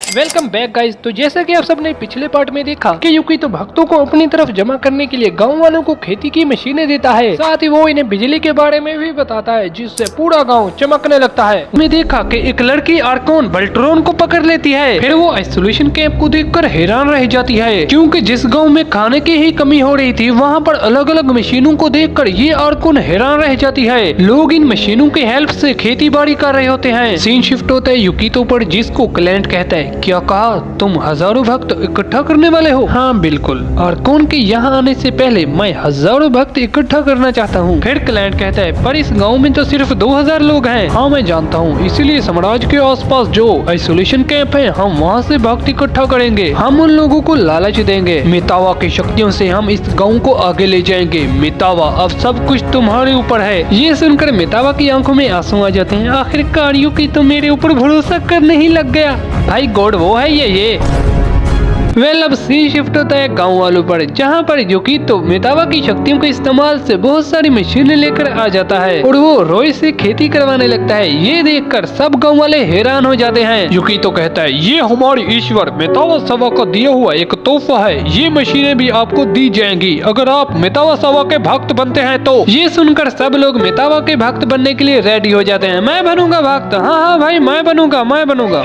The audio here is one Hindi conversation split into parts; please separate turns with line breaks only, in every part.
Welcome back guys. तो जैसा कि आप सबने पिछले पार्ट में देखा कि युकी तो भक्तों को अपनी तरफ जमा करने के लिए गांव वालों को खेती की मशीनें देता है, साथ ही वो इन्हें बिजली के बारे में भी बताता है जिससे पूरा गांव चमकने लगता है। हमने देखा कि एक लड़की आर्कोन बल्ट्रोन को पकड़ लेती है, फिर वो आइसोलेशन कैंप को देखकर हैरान रह जाती है क्योंकि जिस गाँव में खाने की ही कमी हो रही थी वहाँ पर अलग अलग मशीनों को देखकर ये आर्कोन हैरान रह जाती है। लोग इन मशीनों की हेल्प से खेती बाड़ी कर रहे होते हैं। सीन शिफ्ट होता है युकीतो पर जिसको क्लाइंट कहता है, क्या कहा तुम हजारों भक्त इकट्ठा करने वाले हो? हाँ बिल्कुल, आर्कोन के यहाँ आने से पहले मैं हजारों भक्त इकट्ठा करना चाहता हूँ। फिर क्लाइंट कहता है, पर इस गांव में तो सिर्फ 2000 लोग हैं। हाँ मैं जानता हूँ, इसीलिए साम्राज्य के आसपास जो आइसोलेशन कैंप है हम वहाँ से भक्त इकट्ठा करेंगे। हम उन लोगों को लालच देंगे। मितावा की शक्तियों से हम इस गाँव को आगे ले जाएंगे। मितावा अब सब कुछ तुम्हारे ऊपर है। ये सुनकर मितावा की आंखों में आंसू आ जाते हैं। आखिरकार युकी तो मेरे ऊपर भरोसा करने ही लग गया। भाई गॉड वो है ये। अब सीन शिफ्ट होता है गांव वालों पर, जहां पर युकीतो मितावा की शक्तियों के इस्तेमाल से बहुत सारी मशीनें लेकर आ जाता है और वो रोय से खेती करवाने लगता है। ये देखकर सब गांव वाले हैरान हो जाते हैं। युकीतो कहता है, ये हमारी ईश्वर मितावा सावा का दिया हुआ एक तोहफा है। ये मशीनें भी आपको दी जाएंगी अगर आप मितावा सावा के भक्त बनते हैं तो। ये सुनकर सब लोग मितावा के भक्त बनने के लिए रेडी हो जाते हैं। मैं बनूंगा भक्त, हाँ भाई मैं बनूंगा।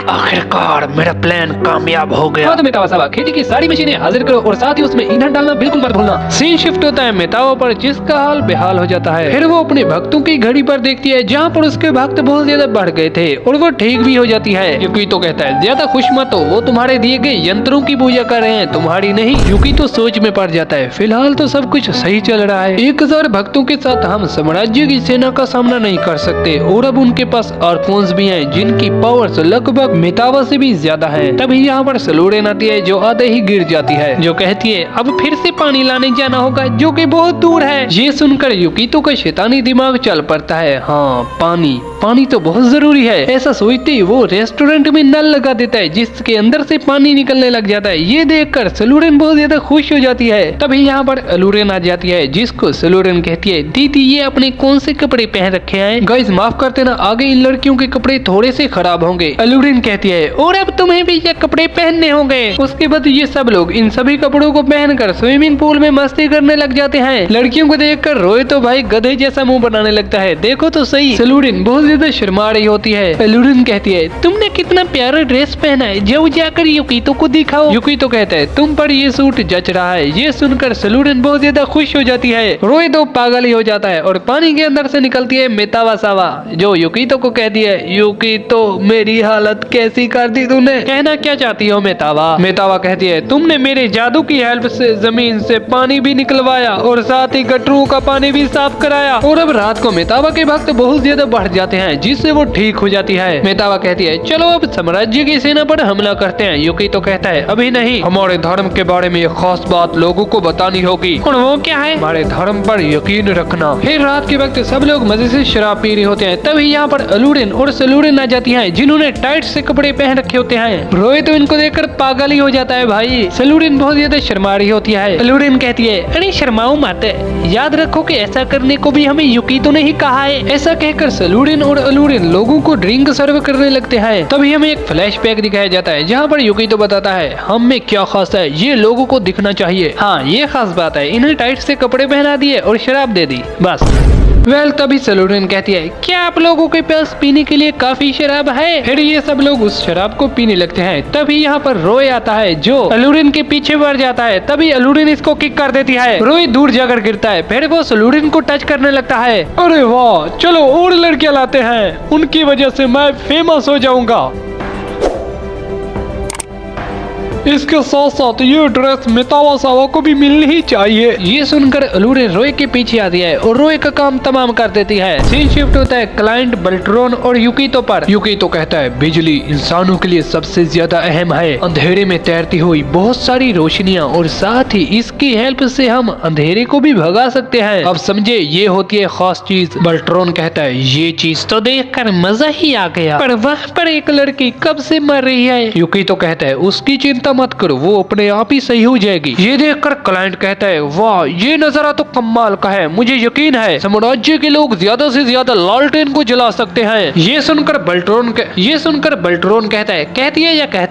आखिरकार मेरा प्लान कामयाब हो गया। हाँ तो मितावा सावा खेती की सारी मशीनें हाजिर करो और साथ ही उसमें ईंधन डालना बिल्कुल मत भूलना। सीन शिफ्ट होता है मितावा पर जिसका हाल बेहाल हो जाता है। फिर वो अपने भक्तों की घड़ी पर देखती है जहाँ पर उसके भक्त बहुत ज्यादा बढ़ गए थे और वो ठीक भी हो जाती है। युकी तो कहता है, ज्यादा खुश मत हो, वो तुम्हारे दिए गए यंत्रों की पूजा कर रहे हैं, तुम्हारी नहीं। युकी तो सोच में पड़ जाता है। फिलहाल तो सब कुछ सही चल रहा है। 1000 भक्तों के साथ हम साम्राज्य की सेना का सामना नहीं कर सकते और अब उनके पास आर्कोन्स भी हैं जिनकी पावर्स लगभग मितावा से भी ज्यादा है। तभी यहाँ पर सलूरेन आती है जो आधे ही गिर जाती है, जो कहती है अब फिर से पानी लाने जाना होगा जो कि बहुत दूर है। ये सुनकर युकीतो का शैतानी दिमाग चल पड़ता है। हाँ पानी तो बहुत जरूरी है। ऐसा सोचते ही वो रेस्टोरेंट में नल लगा देता है जिसके अंदर से पानी निकलने लग जाता है। ये देखकर सलूरेन बहुत ज्यादा खुश हो जाती है। तभी यहाँ पर अलूरेन आ जाती है जिसको सलूरेन कहती है, दीदी ये अपने कौन से कपड़े पहन रखे हैं? गाइस माफ करते ना, आगे इन लड़कियों के कपड़े थोड़े से खराब होंगे। अलूरेन कहती है, और अब तुम्हें भी ये कपड़े पहनने होंगे। उसके बाद ये सब लोग इन सभी कपड़ों को पहनकर स्विमिंग पूल में मस्ती करने लग जाते हैं। लड़कियों को देखकर रोय तो भाई गधे जैसा मुंह बनाने लगता है। देखो तो सही, सलूरिन बहुत ज्यादा शर्मा रही होती है। अलूरिन कहती है, तुमने कितना प्यारा ड्रेस पहना है, जाओ जाकर युकीतो को दिखाओ। युकीतो कहता है, तुम पर ये सूट जच रहा है। ये सुनकर सलूरिन बहुत ज्यादा खुश हो जाती है। रोय तो पागल ही हो जाता है और पानी के अंदर से निकलती है मितावा सावा जो युकीतो को कहती है, युकीतो मेरी हालत कैसी कर दी तूने, कहना क्या चाहती हो मितावा? मितावा कहती है, तुमने मेरे जादू की हेल्प से जमीन से पानी भी निकलवाया और साथ ही गटरों का पानी भी साफ कराया। और अब रात को मितावा के भक्त बहुत ज्यादा बढ़ जाते हैं जिससे वो ठीक हो जाती है। मितावा कहती है, चलो अब साम्राज्य की सेना पर हमला करते हैं। युकी तो कहता है, अभी नहीं, हमारे धर्म के बारे में एक खास बात लोगों को बतानी होगी। और वो क्या है? हमारे धर्म पर यकीन रखना। फिर रात के वक्त सब लोग मजे से शराब पी रहे होते हैं। तभी यहाँ पर अलूरिन और सलूरिन आ जाती है जिन्होंने टाइट से कपड़े पहन रखे होते हैं। रोय तो इनको देखकर पागल ही हो जाता है भाई। सलूरिन बहुत ज्यादा शर्मा रही होती है। अलूरिन कहती है, अरे शर्माओ मत, याद रखो कि ऐसा करने को भी हमें युकीतो ने ही कहा है। ऐसा कहकर सलूरिन और अलूरिन लोगों को ड्रिंक सर्व करने लगते हैं। तभी हमें एक फ्लैशबैक दिखाया जाता है जहाँ पर युकीतो बताता है, हम में क्या खास है ये लोगों को दिखना चाहिए। हाँ ये खास बात है, इन्हें टाइट से कपड़े पहना दिए और शराब दे दी बस। तभी सलूरिन कहती है, क्या आप लोगों के पास पीने के लिए काफी शराब है? फिर ये सब लोग उस शराब को पीने लगते हैं। तभी यहाँ पर रोय आता है जो अलूरिन के पीछे बढ़ जाता है। तभी अलूरिन इसको किक कर देती है। रोय दूर जाकर गिरता है। फिर वो सलूरिन को टच करने लगता है। अरे वाह, चलो और लड़कियां लाते हैं, उनकी वजह से मैं फेमस हो जाऊंगा। इसके साथ साथ ये ड्रेस मितावा सावा को भी मिलनी ही चाहिए। ये सुनकर अलूरिन रोय के पीछे आती है और रोय का काम तमाम कर देती है। सीन शिफ्ट होता है क्लाइंट बल्ट्रोन और युकीतो पर। युकीतो कहता है, बिजली इंसानों के लिए सबसे ज्यादा अहम है। अंधेरे में तैरती हुई बहुत सारी रोशनियां और साथ ही इसकी हेल्प से हम अंधेरे को भी भगा सकते हैं। अब समझे, ये होती है खास चीज। बल्ट्रोन कहता है, ये चीज तो देखकर मजा ही आ गया, पर वहाँ पर एक लड़की कब से मर रही है। युकीतो कहता है, उसकी चिंता मत करो, वो अपने आप ही सही हो जाएगी। ये देखकर क्लाइंट कहता है, वाह ये नजारा तो कमाल का है, मुझे यकीन है साम्राज्य के लोग ज्यादा से ज्यादा लालटेन को जला सकते हैं। ये सुनकर बल्ट्रोन कहता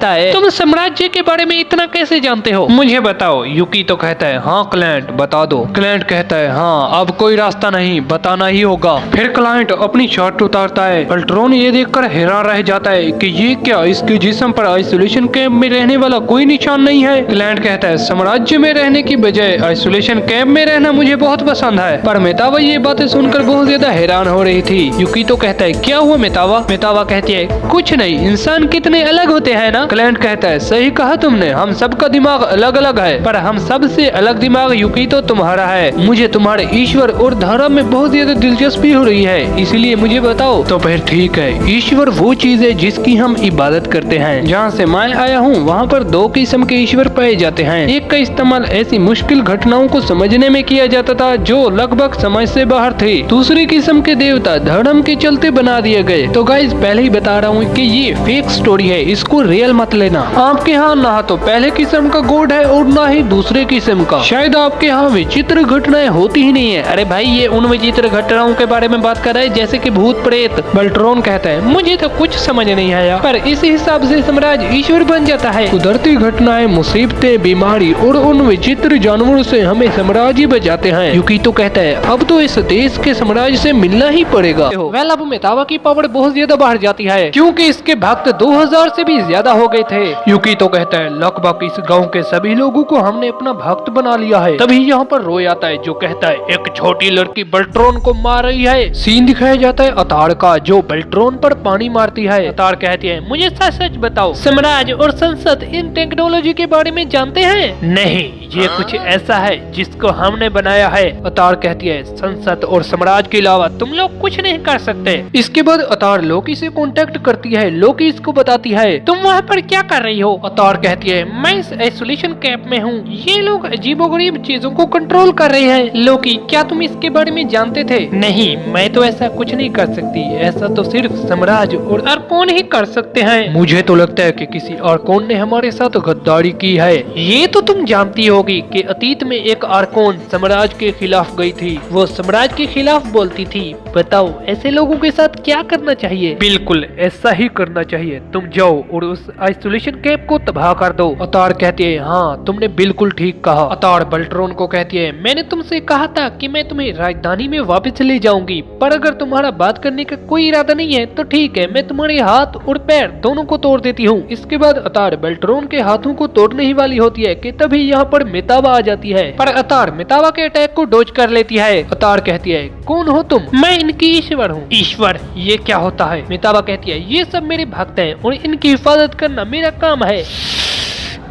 है तुम साम्राज्य के बारे में इतना कैसे जानते हो, मुझे बताओ। युकी तो कहता है, हाँ क्लाइंट बता दो। क्लाइंट कहता है, हाँ अब कोई रास्ता नहीं, बताना ही होगा। फिर क्लाइंट अपनी शर्ट उतारता है। बल्ट्रोन ये देखकर हैरान रह जाता है कि ये क्या, इसके जिस्म पर आइसोलेशन कैंप में रहने वाला कोई निशान नहीं है। क्लाइंट कहता है, साम्राज्य में रहने की बजाय आइसोलेशन कैंप में रहना मुझे बहुत पसंद है। पर मेतावा ये बातें सुनकर बहुत ज्यादा हैरान हो रही थी। युकी तो कहता है, क्या हुआ मेतावा? मेतावा कहती है, कुछ नहीं, इंसान कितने अलग होते हैं ना। क्लाइंट कहता है, सही कहा तुमने, हम सबका दिमाग अलग अलग है, पर हम सबसे अलग दिमाग युकी तो तुम्हारा है। मुझे तुम्हारे ईश्वर और धर्म में बहुत ज्यादा दिलचस्पी हो रही है, इसलिए मुझे बताओ। तो फिर ठीक है, ईश्वर वो चीज है जिसकी हम इबादत करते हैं। जहाँ से मैं आया हूँ वहाँ पर दो किस्म के ईश्वर पाए जाते हैं। एक का इस्तेमाल ऐसी मुश्किल घटनाओं को समझने में किया जाता था जो लगभग समझ से बाहर थे। दूसरी किस्म के देवता धर्म के चलते बना दिए गए। तो गाइस पहले ही बता रहा हूँ कि ये फेक स्टोरी है, इसको रियल मत लेना। आपके यहाँ ना तो पहले किस्म का गॉड है और ना ही दूसरे किस्म का। शायद आपके यहाँ विचित्र घटनाएं होती ही नहीं है। अरे भाई ये उन विचित्र घटनाओं के बारे में बात कर रहा है जैसे कि भूत प्रेत। बल्ट्रोन कहता है, मुझे तो कुछ समझ नहीं आया, पर इस हिसाब से साम्राज्य ईश्वर बन जाता है। कुदरती घटनाएं, मुसीबतें, बीमारी और उन विचित्र जानवरों से हमें साम्राज्य बचाते हैं। युकी तो कहता है, अब तो इस देश के साम्राज्य से मिलना ही पड़ेगा। वेल अब मेतावा की पावर बहुत ज्यादा बढ़ जाती है क्योंकि इसके भक्त 2000 से भी ज्यादा हो गए थे। युकी तो कहता है, लगभग इस गांव के सभी लोगों को हमने अपना भक्त बना लिया है। तभी यहाँ पर रोय आता है जो कहता है, एक छोटी लड़की बल्ट्रोन को मार रही है। सीन दिखाया जाता है अतार का जो बल्ट्रोन पर पानी मारती है। अतार कहती है, मुझे सच सच बताओ, साम्राज्य और संसद इन टेक्नोलॉजी के बारे में जानते हैं? नहीं, ये कुछ ऐसा है जिसको हमने बनाया है। अतार कहती है, संसद और साम्राज्य के अलावा तुम लोग कुछ नहीं कर सकते। इसके बाद अतार लोकी से कांटेक्ट करती है। लोकी इसको बताती है, तुम वहाँ पर क्या कर रही हो? अतार कहती है, मैं इस आइसोलेशन कैंप में हूँ, ये लोग अजीबोगरीब चीजों को कंट्रोल कर रहे हैं। लोकी, क्या तुम इसके बारे में जानते थे? नहीं, मैं तो ऐसा कुछ नहीं कर सकती, ऐसा तो सिर्फ साम्राज्य और आर्कोन ही कर सकते हैं। मुझे तो लगता है कि किसी आर्कोन ने हमारे साथ गद्दारी की है। ये तो तुम जानती होगी कि अतीत में एक आर्कोन साम्राज्य के खिलाफ गई थी, वो साम्राज्य के खिलाफ बोलती थी। बताओ ऐसे लोगों के साथ क्या करना चाहिए? बिल्कुल ऐसा ही करना चाहिए, तुम जाओ और उस आइसोलेशन कैंप को तबाह कर दो। अतार कहती है, हाँ तुमने बिल्कुल ठीक कहा। अतार बल्ट्रोन को कहती है, मैंने तुमसे कहा था कि मैं तुम्हें राजधानी में वापस ले जाऊंगी, पर अगर तुम्हारा बात करने का कोई इरादा नहीं है तो ठीक है, मैं तुम्हारे हाथ और पैर दोनों को तोड़ देती हूँ। इसके बाद अतार बल्ट्रोन के हाथों को तोड़ने ही वाली होती है कि तभी यहाँ पर मेतावा आ जाती है, पर अतार मेतावा के अटैक को डोज कर लेती है। अतार कहती है, कौन हो तुम? मैं इनकी ईश्वर हूँ। ईश्वर, ये क्या होता है? मेतावा कहती है, ये सब मेरे भक्त हैं और इनकी हिफाजत करना मेरा काम है।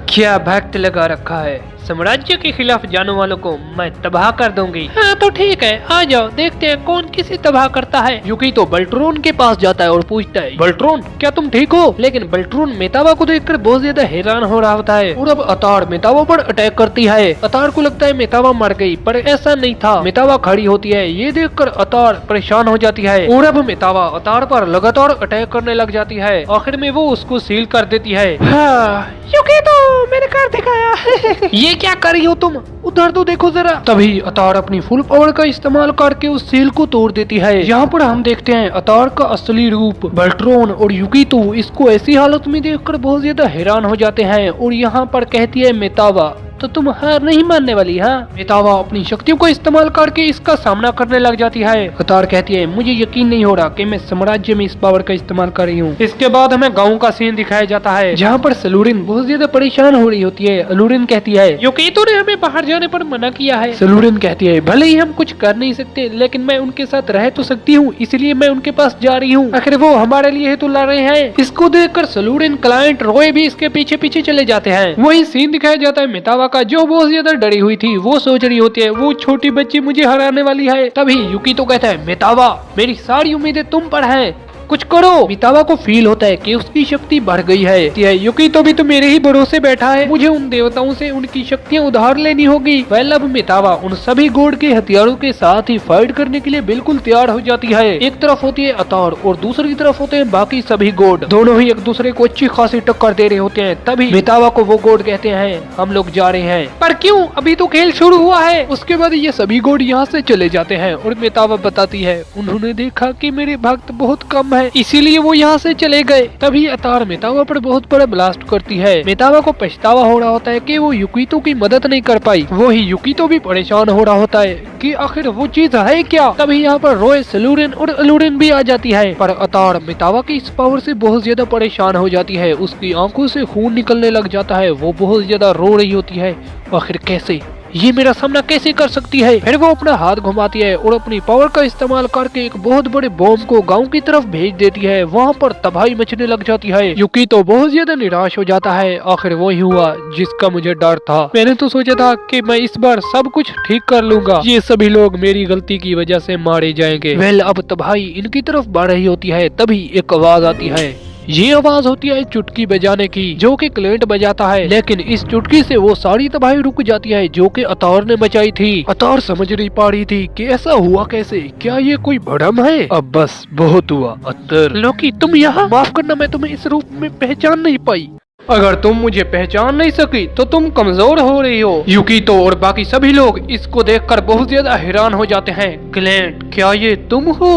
क्या भक्त लगा रखा है? साम्राज्य के खिलाफ जाने वालों को मैं तबाह कर दूंगी। हाँ तो ठीक है, आ जाओ देखते हैं कौन किसे तबाह करता है। युकी तो बल्ट्रोन के पास जाता है और पूछता है, बल्ट्रोन क्या तुम ठीक हो? लेकिन बल्ट्रोन मेतावा को देखकर बहुत ज्यादा हैरान हो रहा होता है और अब अतार मेतावा पर अटैक करती है। अतार को लगता है मेतावा मर गई, पर ऐसा नहीं था, मेतावा खड़ी होती है। ये देखकर अतार परेशान हो जाती है और अब मेतावा अतार पर लगातार अटैक करने लग जाती है। आखिर में वो उसको सील कर देती है। हाँ, युकी तो मैंने कर दिखाया। ये क्या कर रही हो तुम? उधर तो देखो जरा। तभी अतार अपनी फुल पावर का इस्तेमाल करके उस सील को तोड़ देती है। यहाँ पर हम देखते हैं अतार का असली रूप। बल्ट्रोन और युकी तो इसको ऐसी हालत में देखकर बहुत ज्यादा हैरान हो जाते हैं और यहाँ पर कहती है मेतावा, तो तुम हार नहीं मानने वाली? हाँ। मेतावा अपनी शक्तियों को इस्तेमाल करके इसका सामना करने लग जाती है। अतार कहती है, मुझे यकीन नहीं हो रहा कि मैं साम्राज्य में इस पावर का इस्तेमाल कर रही हूँ। इसके बाद हमें गाँव का सीन दिखाया जाता है जहाँ पर सलूरिन बहुत ज्यादा परेशान हो रही होती है। अलूरिन कहती है, युकीतो ने हमें बाहर जाने पर मना किया है। सलूरिन कहती है, भले ही हम कुछ कर नहीं सकते लेकिन मैं उनके साथ रह तो सकती हूँ, इसलिए मैं उनके पास जा रही हूँ, आखिर वो हमारे लिए ही तो लड़ रहे हैं। इसको देखकर सलूरिन, क्लाइंट, रोय भी इसके पीछे पीछे चले जाते हैं। वही सीन दिखाया जाता है मेतावा का जो बहुत ज्यादा डरी हुई थी। वो सोच रही होती है वो छोटी बच्ची मुझे हराने वाली है। तभी युकी तो कहता है, मेतावा मेरी सारी उम्मीदें तुम पर हैं, कुछ करो। मितावा को फील होता है कि उसकी शक्ति बढ़ गई है। युकितो भी तो मेरे ही भरोसे बैठा है, मुझे उन देवताओं से उनकी शक्तियाँ उधार लेनी होगी। अब मितावा उन सभी गॉड के हथियारों के साथ ही फाइट करने के लिए बिल्कुल तैयार हो जाती है। एक तरफ होती है अतार और दूसरी तरफ होते हैं बाकी सभी गॉड। दोनों ही एक दूसरे को अच्छी खासी टक्कर दे रहे होते हैं। तभी मितावा को वो गॉड कहते हैं हम लोग जा रहे हैं। पर क्यों, अभी तो खेल शुरू हुआ है। उसके बाद ये सभी गॉड यहाँ से चले जाते हैं और मितावा बताती है उन्होंने देखा कि मेरे भक्त बहुत कम है, इसीलिए वो यहाँ से चले गए। तभी अतार मितावा पर बहुत बड़ा ब्लास्ट करती है। मितावा को पछतावा हो रहा होता है कि वो युकितो की मदद नहीं कर पाई। वो ही युकितो भी परेशान हो रहा होता है कि आखिर वो चीज है क्या। तभी यहाँ पर रोय, सलूरिन और अलूरिन भी आ जाती है। पर अतार मितावा की इस पावर से बहुत ज्यादा परेशान हो जाती है। उसकी आंखों से खून निकलने लग जाता है। वो बहुत ज्यादा रो रही होती है। आखिर कैसे, ये मेरा सामना कैसे कर सकती है। फिर वो अपना हाथ घुमाती है और अपनी पावर का इस्तेमाल करके एक बहुत बड़े बॉम्ब को गांव की तरफ भेज देती है। वहाँ पर तबाही मचने लग जाती है। युकी तो बहुत ज्यादा निराश हो जाता है। आखिर वो ही हुआ जिसका मुझे डर था। मैंने तो सोचा था कि मैं इस बार सब कुछ ठीक कर लूंगा, ये सभी लोग मेरी गलती की वजह से मारे जाएंगे। अब तबाही इनकी तरफ बढ़ रही होती है। तभी एक आवाज आती है। ये आवाज होती है चुटकी बजाने की, जो कि क्लेंट बजाता है। लेकिन इस चुटकी से वो सारी तबाही रुक जाती है जो कि अतार ने मचाई थी। अतार समझ नहीं पा रही थी कि ऐसा हुआ कैसे, क्या ये कोई भ्रम है। अब बस बहुत हुआ। अत्तर, लोकी तुम यहाँ, माफ करना मैं तुम्हें इस रूप में पहचान नहीं पाई। अगर तुम मुझे पहचान नहीं सकी तो तुम कमजोर हो रही हो। युकितो और बाकी सभी लोग इसको देखकर बहुत ज्यादा हैरान हो जाते हैं। क्लेंट, क्या ये तुम हो?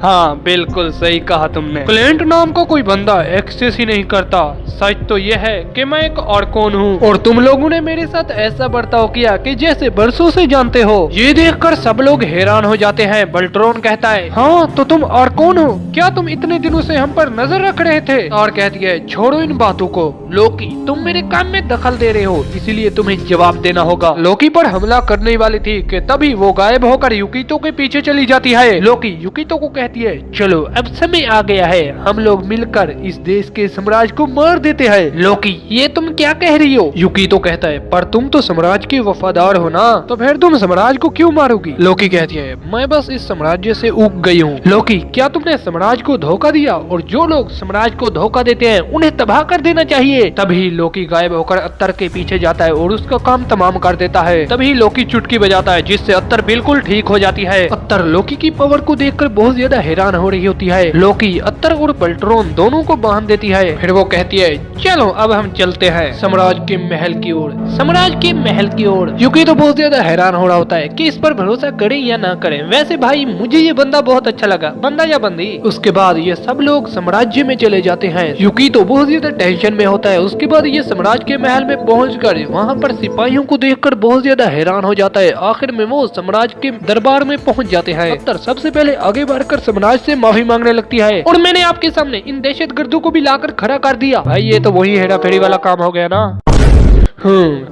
हाँ, बिल्कुल सही कहा तुमने। क्लेंट नाम का कोई बंदा एक्सेस ही नहीं करता। सच तो ये है कि मैं एक आर्कोन हूँ और तुम लोगों ने मेरे साथ ऐसा बर्ताव किया कि जैसे बरसों से जानते हो। ये देखकर सब लोग हैरान हो जाते हैं। बल्ट्रोन कहता है, हाँ तो तुम आर्कोन हो, क्या तुम इतने दिनों से हम पर नजर रख रहे थे? और कहती है, छोड़ो इन बातों को। लोकी, तुम मेरे काम में दखल दे रहे हो, इसीलिए तुम्हें जवाब देना होगा। लोकी पर हमला करने वाली थी कि तभी वो गायब होकर युकितो के पीछे चली जाती है। लोकी युकितो को कहती है, चलो अब समय आ गया है, हम लोग मिलकर इस देश के साम्राज्य को मार देते हैं। लोकी, ये तुम क्या कह रही हो? युकितो कहता है, पर तुम तो साम्राज्य के वफादार हो ना, तो फिर तुम साम्राज्य को क्यों मारोगी? लोकी कहती है, मैं बस इस साम्राज्य से उग गई हूँ। लोकी, क्या तुमने साम्राज्य को धोखा दिया और जो लोग साम्राज्य को धोखा देते हैं उन्हें तबाह कर देना चाहिए। तभी लोकी गायब होकर अत्तर के पीछे जाता है और उसका काम तमाम कर देता है। तभी लोकी चुटकी बजाता है जिससे अत्तर बिल्कुल ठीक हो जाती है। अत्तर लोकी की पावर को देखकर बहुत ज्यादा हैरान हो रही होती है। लोकी अत्तर और बल्ट्रोन दोनों को बांध देती है। फिर वो कहती है, चलो अब हम चलते हैं साम्राज्य के महल की ओर। साम्राज्य के महल की ओर युकी तो बहुत ज्यादा हैरान हो रहा होता है कि इस पर भरोसा करें या ना करें। वैसे भाई मुझे ये बंदा बहुत अच्छा लगा, बंदा या बंदी। उसके बाद ये सब लोग साम्राज्य में चले जाते हैं। युकी तो बहुत ज्यादा टेंशन में होता है। उसके बाद ये साम्राज्य के महल में पहुंचकर वहाँ पर सिपाहियों को देखकर बहुत ज्यादा हैरान हो जाता है। आखिर में वो साम्राज्य के दरबार में पहुंच जाते हैं। अत्तर सबसे पहले आगे बढ़कर साम्राज्य से माफी मांगने लगती है, और मैंने आपके सामने इन दहशतगर्दों को भी लाकर खड़ा कर दिया। भाई ये तो वही हेरा फेरी वाला काम हो गया ना।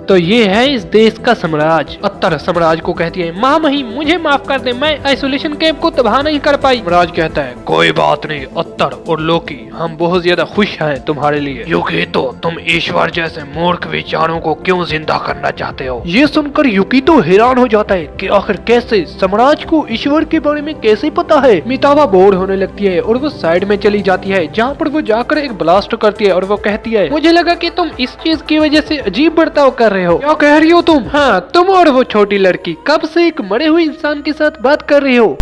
तो ये है इस देश का साम्राज्य। अत्तर साम्राज्य को कहती है, महामही मुझे माफ कर दे, मैं आइसोलेशन कैंप को तबाह नहीं कर पाई। साम्राज्य कहता है, कोई बात नहीं अत्तर और लोकी, हम बहुत ज्यादा खुश हैं तुम्हारे लिए। युकितो, तुम ईश्वर जैसे मूर्ख विचारों को क्यों जिंदा करना चाहते हो? ये सुनकर युकितो हैरान हो जाता है कि आखिर कैसे साम्राज्य को ईश्वर के बारे में कैसे पता है। मितावा बोर होने लगती है और वो साइड में चली जाती है, जहाँ पर वो जाकर एक ब्लास्ट करती है और वो कहती है, मुझे लगा कि तुम इस चीज की वजह से अजीब बर्ताव कर रहे हो। क्या कह रही हो तुम? हाँ, तुम और वो छोटी लड़की कब से एक मरे हुए इंसान के साथ बात कर रही हो?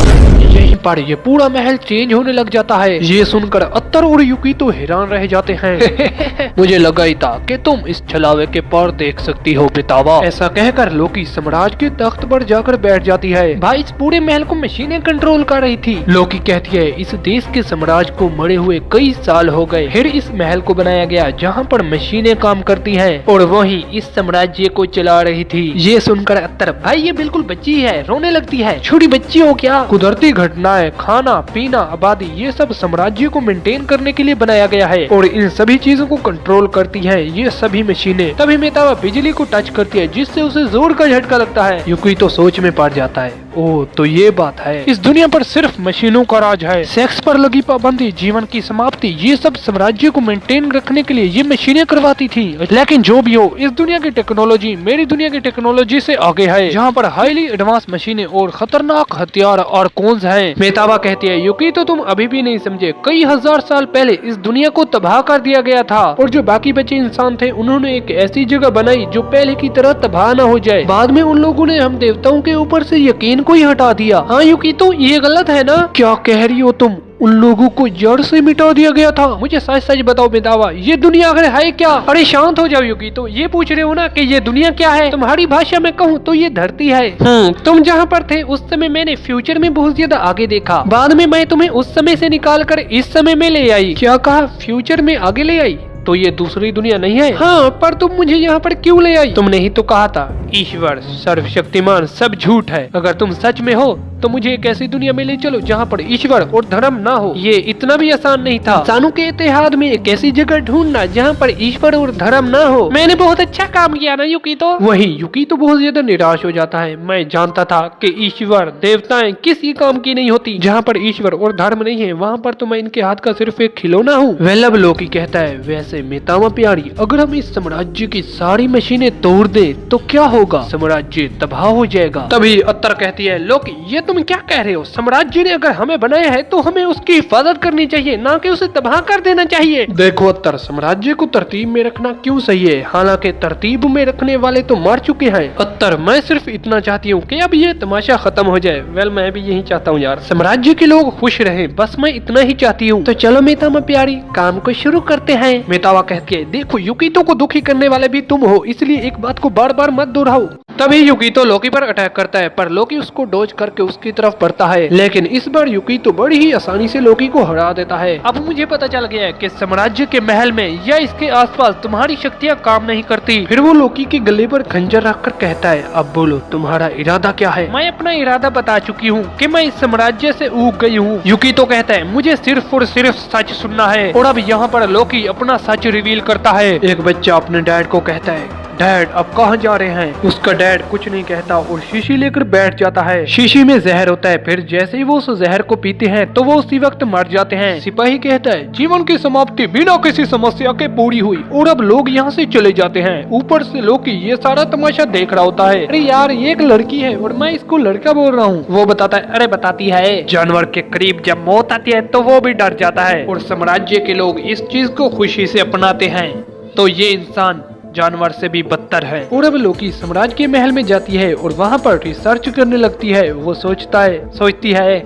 यहीं पर ये पूरा महल चेंज होने लग जाता है। ये सुनकर अत्तर और युकी तो हैरान रह जाते हैं। मुझे लगा ही था कि तुम इस छलावे के पार देख सकती हो पितावा। ऐसा कहकर लोकी साम्राज्य के तख्त पर जाकर बैठ जाती है। भाई इस पूरे महल को मशीनें कंट्रोल कर रही थी। लोकी कहती है, इस देश के साम्राज्य को मरे हुए कई साल हो गए, फिर इस महल को बनाया गया जहाँ पर मशीनें काम करती है और वही इस साम्राज्य को चला रही थी। ये सुनकर अत्तर, भाई ये बिल्कुल बच्ची है, रोने लगती है। छोटी बच्ची हो क्या? कुदरती घटनाएं, खाना पीना, आबादी, ये सब साम्राज्य को मेंटेन करने के लिए बनाया गया है और इन सभी चीजों को कंट्रोल करती है ये सभी मशीनें। तभी मितावा बिजली को टच करती है जिससे उसे जोर का झटका लगता है। युकी तो सोच में पड़ जाता है। ओह तो ये बात है, इस दुनिया पर सिर्फ मशीनों का राज है। सेक्स पर लगी पाबंदी, जीवन की समाप्ति, ये सब साम्राज्य को मेंटेन रखने के लिए ये मशीनें करवाती थी। लेकिन जो भी हो, इस दुनिया की टेक्नोलॉजी मेरी दुनिया की टेक्नोलॉजी से आगे है, जहाँ पर हाईली एडवांस मशीनें और खतरनाक हथियार और कौन्स हैं। मेतावा कहती है, युकी तो तुम अभी भी नहीं समझे, कई हजार साल पहले इस दुनिया को तबाह कर दिया गया था और जो बाकी बचे इंसान थे उन्होंने एक ऐसी जगह बनाई जो पहले की तरह तबाह न हो जाए। बाद में उन लोगों ने हम देवताओं के ऊपर से यकीन को ही हटा दिया। हाँ युकी तो ये गलत है ना? क्या कह रही हो तुम? उन लोगों को जड़ से मिटा दिया गया था। मुझे सच सच बताओ मेतावा, ये दुनिया अगर है क्या? अरे शांत हो जाओ युकी, तो ये पूछ रहे हो ना कि ये दुनिया क्या है? तुम्हारी भाषा में कहूँ तो ये धरती है। तुम जहाँ पर थे उस समय मैंने फ्यूचर में बहुत ज्यादा आगे देखा, बाद में मैं तुम्हें उस समय से निकाल कर इस समय में ले आई। क्या कहा? फ्यूचर में आगे ले आई? तो ये दूसरी दुनिया नहीं है? हाँ, पर तुम मुझे यहाँ पर क्यों ले आई? तुमने ही तो कहा था ईश्वर सर्वशक्तिमान सब झूठ है। अगर तुम सच में हो तो मुझे एक ऐसी दुनिया में ले चलो जहाँ पर ईश्वर और धर्म ना हो। ये इतना भी आसान नहीं था। इंसानों के इतिहाद में एक ऐसी जगह ढूंढना जहाँ पर ईश्वर और धर्म ना हो। मैंने बहुत अच्छा काम किया ना युकी तो? वही, युकी तो बहुत ज्यादा निराश हो जाता है। मैं जानता था कि ईश्वर देवताएं किसी काम की नहीं होती। जहाँ पर ईश्वर और धर्म नहीं है वहाँ पर तो मैं इनके हाथ का सिर्फ एक खिलौना हूँ। वेलब लोकी कहता है, वैसे मेतावा प्यारी, अगर हम इस साम्राज्य की सारी मशीनें तोड़ दे तो क्या होगा? साम्राज्य तबाह हो जाएगा। तभी अत्तर कहती है, लोकी ये तुम क्या कह रहे हो? साम्राज्य ने अगर हमें बनाया है तो हमें उसकी हिफाजत करनी चाहिए, ना कि उसे तबाह कर देना चाहिए। देखो अत्तर, साम्राज्य को तरतीब में रखना क्यों सही है? हालांकि तरतीब में रखने वाले तो मर चुके हैं। अत्तर, मैं सिर्फ इतना चाहती हूँ कि अब ये तमाशा खत्म हो जाए। वेल, मैं भी यही चाहता हूँ यार, साम्राज्य के लोग खुश रहे, बस मैं इतना ही चाहती हूँ। तो चलो मेतावा प्यारी, काम को शुरू करते हैं। मेतावा कहती है, देखो युकीतो को दुखी करने वाले भी तुम हो, इसलिए एक बात को बार बार मत दोहराओ। तभी युकीतो लोकी पर अटैक करता है, पर लोकी उसको डोज करके उसकी तरफ बढ़ता है। लेकिन इस बार युकीतो बड़ी ही आसानी से लोकी को हरा देता है। अब मुझे पता चल गया है कि साम्राज्य के महल में या इसके आसपास तुम्हारी शक्तियाँ काम नहीं करती। फिर वो लोकी के गले पर खंजर रखकर कहता है, अब बोलो तुम्हारा इरादा क्या है? मैं अपना इरादा बता चुकी हूँ कि मैं इस साम्राज्य से ऊब गई हूँ। युकीतो कहता है, मुझे सिर्फ और सिर्फ सच सुनना है। और अब यहाँ पर लोकी अपना सच रिवील करता है। एक बच्चा अपने डैड को कहता है, डैड अब कहाँ जा रहे हैं? उसका डैड कुछ नहीं कहता और शीशी लेकर बैठ जाता है। शीशी में जहर होता है। फिर जैसे ही वो उस जहर को पीते हैं तो वो उसी वक्त मर जाते हैं। सिपाही कहता है, जीवन की समाप्ति बिना किसी समस्या के पूरी हुई। और अब लोग यहाँ से चले जाते हैं। ऊपर से लोकी ये सारा तमाशा देख रहा होता है। अरे यार, ये एक लड़की है और मैं इसको लड़का बोल रहा हूँ। वो बताता है, अरे बताती है, जानवर के करीब जब मौत आती है तो वो भी डर जाता है और साम्राज्य के लोग इस चीज को खुशी से अपनाते हैं। तो ये इंसान जानवर से भी बदतर है। और अब लोकी साम्राज्य के महल में जाती है और वहाँ पर रिसर्च करने लगती है। वो सोचती है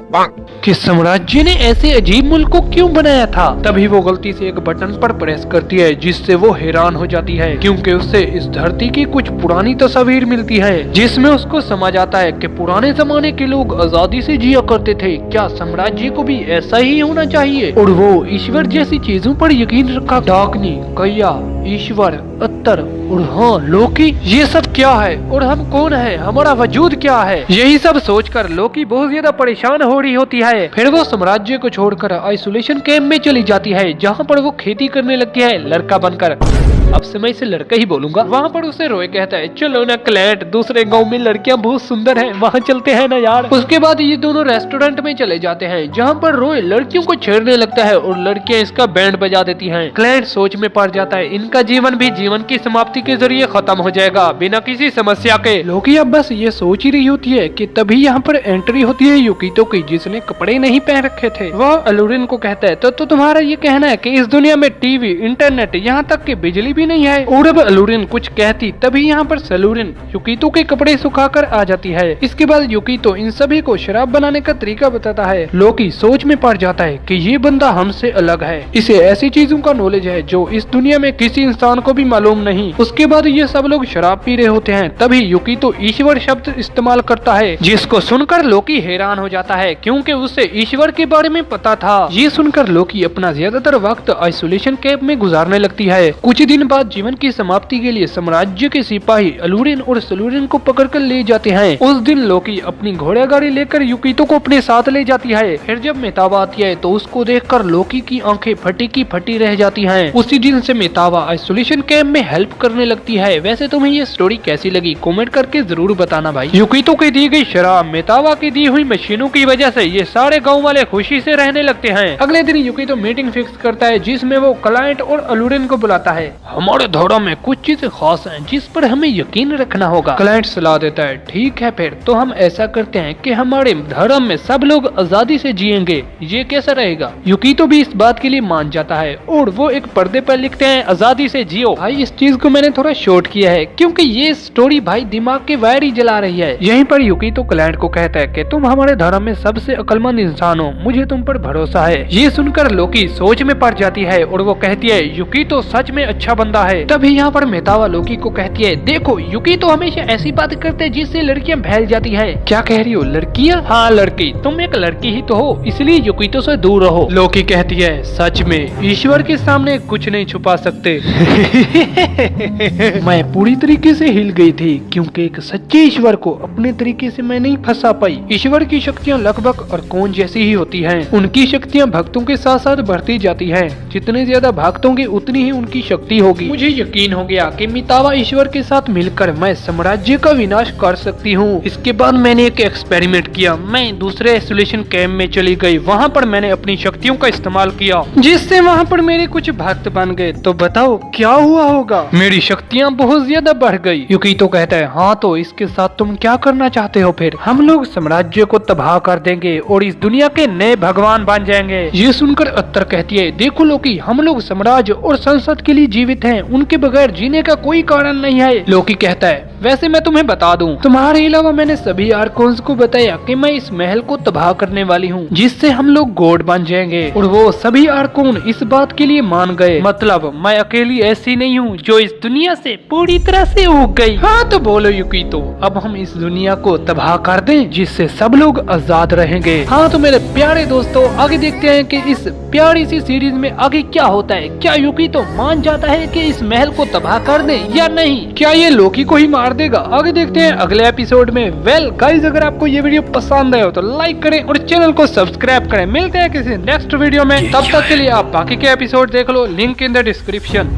कि साम्राज्य ने ऐसे अजीब मुल्क को क्यों बनाया था। तभी वो गलती से एक बटन पर प्रेस करती है, जिससे वो हैरान हो जाती है, क्योंकि उससे इस धरती की कुछ पुरानी तस्वीर मिलती है, जिसमें उसको समझ आता है कि पुराने जमाने के लोग आजादी से जिया करते थे। क्या साम्राज्य को भी ऐसा ही होना चाहिए? और वो ईश्वर जैसी चीजों पर यकीन रखा। डाकनी, कैया, ईश्वर, अत्तर और हाँ लोकी, ये सब क्या है और हम कौन है? हमारा वजूद क्या है? यही सब सोचकर लोकी बहुत ज्यादा परेशान हो रही होती है। फिर वो साम्राज्य को छोड़कर आइसोलेशन कैंप में चली जाती है, जहाँ पर वो खेती करने लगती है लड़का बनकर। अब से मैं इसे लड़का ही बोलूंगा। वहाँ पर उसे रोय कहता है, चलो ना क्लैंट, दूसरे गांव में लड़कियां बहुत सुंदर हैं, वहाँ चलते हैं ना यार। उसके बाद ये दोनों रेस्टोरेंट में चले जाते हैं, जहाँ पर रोय लड़कियों को छेड़ने लगता है और लड़कियां इसका बैंड बजा देती हैं। क्लैंट सोच में पड़ जाता है, इनका जीवन भी जीवन की समाप्ति के जरिए खत्म हो जाएगा बिना किसी समस्या के। लोकी अब बस ये सोच ही रही होती है कि तभी यहाँ पर एंट्री होती है युकीतो की, जिसने कपड़े नहीं पहन रखे थे। वह अलूरिन को कहता है, तो तुम्हारा ये कहना है कि इस दुनिया में टीवी, इंटरनेट, यहाँ तक कि बिजली भी नहीं है? और अब अलूरिन कुछ कहती तभी यहाँ पर सलूरिन युकीतो के कपड़े सुखाकर आ जाती है। इसके बाद युकीतो इन सभी को शराब बनाने का तरीका बताता है। लोकी सोच में पड़ जाता है कि ये बंदा हमसे अलग है, इसे ऐसी चीजों का नॉलेज है जो इस दुनिया में किसी इंसान को भी मालूम नहीं। उसके बाद ये सब लोग शराब पी रहे होते हैं, तभी युकीतो ईश्वर शब्द इस्तेमाल करता है, जिसको सुनकर लोकी हैरान हो जाता है, क्योंकि उसे ईश्वर के बारे में पता था। ये सुनकर लोकी अपना ज्यादातर वक्त आइसोलेशन कैंप में गुजारने लगती है। कुछ दिन बाद जीवन की समाप्ति के लिए साम्राज्य के सिपाही अलूरिन और सलूरिन को पकड़कर ले जाते हैं। उस दिन लोकी अपनी घोड़ा गाड़ी लेकर युकीतो को अपने साथ ले जाती है। फिर जब मेतावा आती है तो उसको देखकर लोकी की आंखें फटी की फटी रह जाती हैं। उसी दिन से मेतावा आइसोलेशन कैंप में हेल्प करने लगती है। वैसे तुम्हें ये स्टोरी कैसी लगी कमेंट करके जरूर बताना भाई। युकितो की दी गई शराब, मेतावा की दी हुई मशीनों की वजह से ये सारे गाँव वाले खुशी से रहने लगते हैं। अगले दिन युकितो मीटिंग फिक्स करता है जिसमें वो क्लाइंट और अलूरिन को बुलाता है। हमारे धर्म में कुछ चीजें खास हैं जिस पर हमें यकीन रखना होगा। क्लाइंट सलाह देता है, ठीक है फिर तो हम ऐसा करते हैं कि हमारे धर्म में सब लोग आजादी से जिएंगे, ये कैसा रहेगा। युकितो भी इस बात के लिए मान जाता है और वो एक पर्दे पर लिखते हैं, आजादी से जियो। भाई इस चीज को मैंने थोड़ा शॉर्ट किया है क्योंकि ये स्टोरी भाई दिमाग के वायर ही जला रही है। यहीं पर युकितो क्लाइंट को कहता है कि तुम हमारे धर्म में सबसे अक्लमंद इंसान हो, मुझे तुम पर भरोसा है। ये सुनकर लोकी सोच में पड़ जाती है और वो कहती है युकितो सच में अच्छा बंदा है। तभी यहाँ पर मेतावा लोकी को कहती है, देखो युकितो हमेशा ऐसी बात करते हैं जिससे लड़कियां बहल जाती है। क्या कह रही हो, लड़कियां? हाँ लड़की, तुम एक लड़की ही तो हो, इसलिए युकितो से दूर रहो। लोकी कहती है, सच में ईश्वर के सामने कुछ नहीं छुपा सकते। मैं पूरी तरीके से हिल गई थी क्योंकि एक सच्चे ईश्वर को अपने तरीके से मैं नहीं फंसा पाई। ईश्वर की शक्तियाँ लगभग अर्कोन जैसी ही होती हैं। उनकी शक्तियाँ भक्तों के साथ साथ बढ़ती जाती हैं। जितने ज्यादा भक्त होंगे उतनी ही उनकी शक्ति होगी। मुझे यकीन हो गया कि मितावा ईश्वर के साथ मिलकर मैं साम्राज्य का विनाश कर सकती हूँ। इसके बाद मैंने एक एक्सपेरिमेंट किया। मैं दूसरे आइसोलेशन कैंप में चली गई। वहाँ पर मैंने अपनी शक्तियों का इस्तेमाल किया जिससे वहाँ पर मेरे कुछ भक्त बन गए। तो बताओ क्या हुआ होगा? मेरी शक्तियाँ बहुत ज्यादा बढ़ गई। युकितो कहता है, हाँ तो इसके साथ तुम क्या करना चाहते हो फिर? हम लोग साम्राज्य को तबाह कर देंगे और इस दुनिया के नए भगवान बन जाएंगे। ये सुनकर अत्तर कहती है, देखो लोकी, हम लोग साम्राज्य और संसद के लिए जीवित हैं, उनके बगैर जीने का कोई कारण नहीं है। लोकी कहता है, वैसे मैं तुम्हें बता दूं, तुम्हारे अलावा मैंने सभी आर्कोन्स को बताया कि मैं इस महल को तबाह करने वाली हूँ जिससे हम लोग गॉड बन जाएंगे। और वो सभी आर्कोन इस बात के लिए मान गए। मतलब मैं अकेली ऐसी नहीं हूँ जो इस दुनिया से पूरी तरह से उग गई। हाँ तो बोलो युकितो, अब हम इस दुनिया को तबाह कर दें जिससे सब लोग आजाद रहेंगे। हाँ तो मेरे प्यारे दोस्तों, आगे देखते हैं कि इस प्यारी सी सीरीज में आगे क्या होता है। क्या युकितो मान जाता है कि इस महल को तबाह कर दे या नहीं? क्या ये लोकी को ही मार देगा? आगे देखते हैं अगले एपिसोड में। वेल गाइस, अगर आपको ये वीडियो पसंद आए हो तो लाइक करें और चैनल को सब्सक्राइब करें। मिलते हैं किसी नेक्स्ट वीडियो में, तब तक के लिए आप बाकी के एपिसोड देख लो, लिंक इन द डिस्क्रिप्शन।